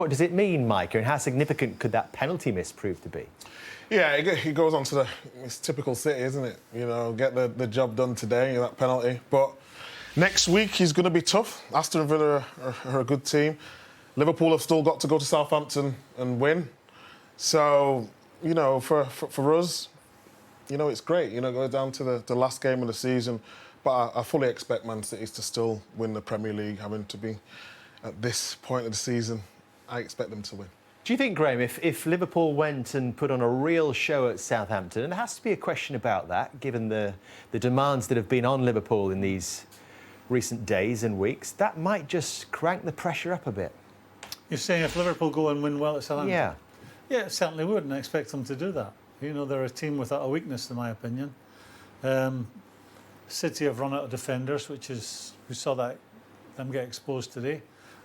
What does it mean, Micah, and how significant could that penalty miss prove to be? Yeah, it goes on to it's typical City, isn't it? You know, get the job done today, that penalty. But next week he's going to be tough. Aston Villa are a good team. Liverpool have still got to go to Southampton and win. So, you know, for us, you know, it's great. You know, go down to the last game of the season. But I fully expect Man City to still win the Premier League, having to be at this point of the season. I expect them to win. Do you think, Graham, if Liverpool went and put on a real show at Southampton, and there has to be a question about that, given the demands that have been on Liverpool in these recent days and weeks, that might just crank the pressure up a bit? You're saying if Liverpool go and win well at Southampton? Yeah. Yeah, it certainly would, and I expect them to do that. You know, they're a team without a weakness, in my opinion. City have run out of defenders, we saw that them get exposed today.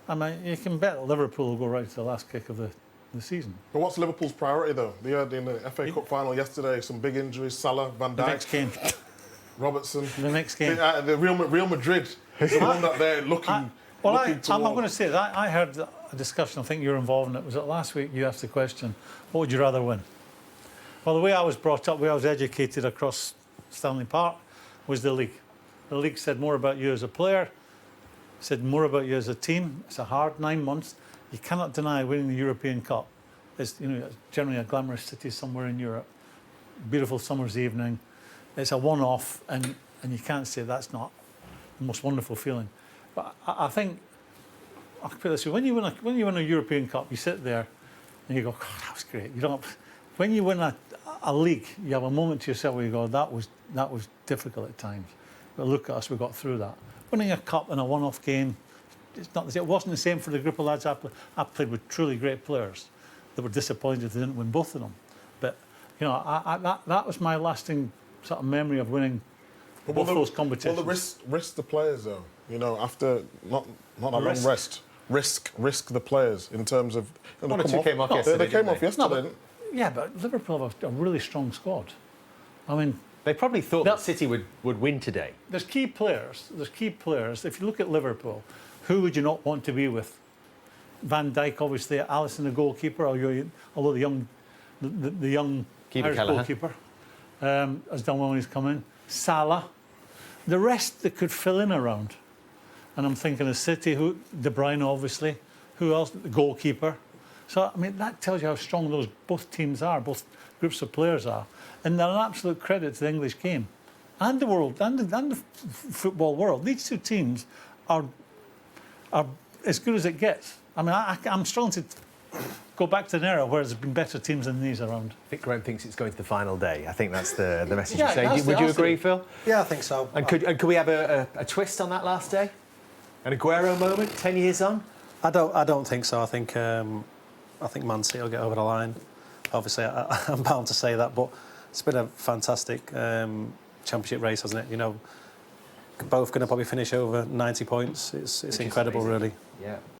I mean, you can bet Liverpool will go right to the last kick of the season. But what's Liverpool's priority, though? They had in the FA Cup final yesterday some big injuries. Salah, Van Dijk. The next game. Robertson. The next game. The Real Madrid is the one that they're looking I'm towards. going to say that I heard a discussion, I think you were involved in it. Was it last week you asked the question, what would you rather win? Well, the way I was brought up, the way I was educated across Stanley Park, was the league. The league said more about you as a player, said more about you as a team. It's a hard 9 months. You cannot deny winning the European Cup. It's, you know, it's generally a glamorous city somewhere in Europe. Beautiful summer's evening. It's a one-off, and you can't say that's not the most wonderful feeling. But I think, I'll put it this way, when you win a European Cup, you sit there and you go, God, that was great. You don't. When you win a league, you have a moment to yourself where you go, that was difficult at times. But look at us, we got through that. Winning a cup in a one-off game, it's not the same. It wasn't the same for the group of lads I played with truly great players that were disappointed they didn't win both of them. But, you know, that was my lasting sort of memory of winning both those competitions. Well, the risk the players, though. You know, after not a long rest, risk the players in terms of... One or two came off yesterday. They came off yesterday. Yeah, but Liverpool have a really strong squad. I mean... They probably thought that City would win today. There's key players. If you look at Liverpool, who would you not want to be with? Van Dijk, obviously, Alisson, the goalkeeper, although the young Irish goalkeeper has done well when he's come in. Salah. The rest that could fill in around. And I'm thinking of City, De Bruyne, obviously. Who else? The goalkeeper. So, I mean, that tells you how strong both teams are, both groups of players are. And they're an absolute credit to the English game and the world, and the football world. These two teams are as good as it gets. I mean, I'm struggling to go back to an era where there's been better teams than these around. I think Graham thinks it's going to the final day. I think that's the message Yeah, you're saying. Would you agree, Phil? Yeah, I think so. And could we have a twist on that last day? An Aguero moment, 10 years on? I don't think so. I think Man City will get over the line. Obviously, I'm bound to say that, but it's been a fantastic championship race, hasn't it? You know, both going to probably finish over 90 points. It's incredible, really. Yeah.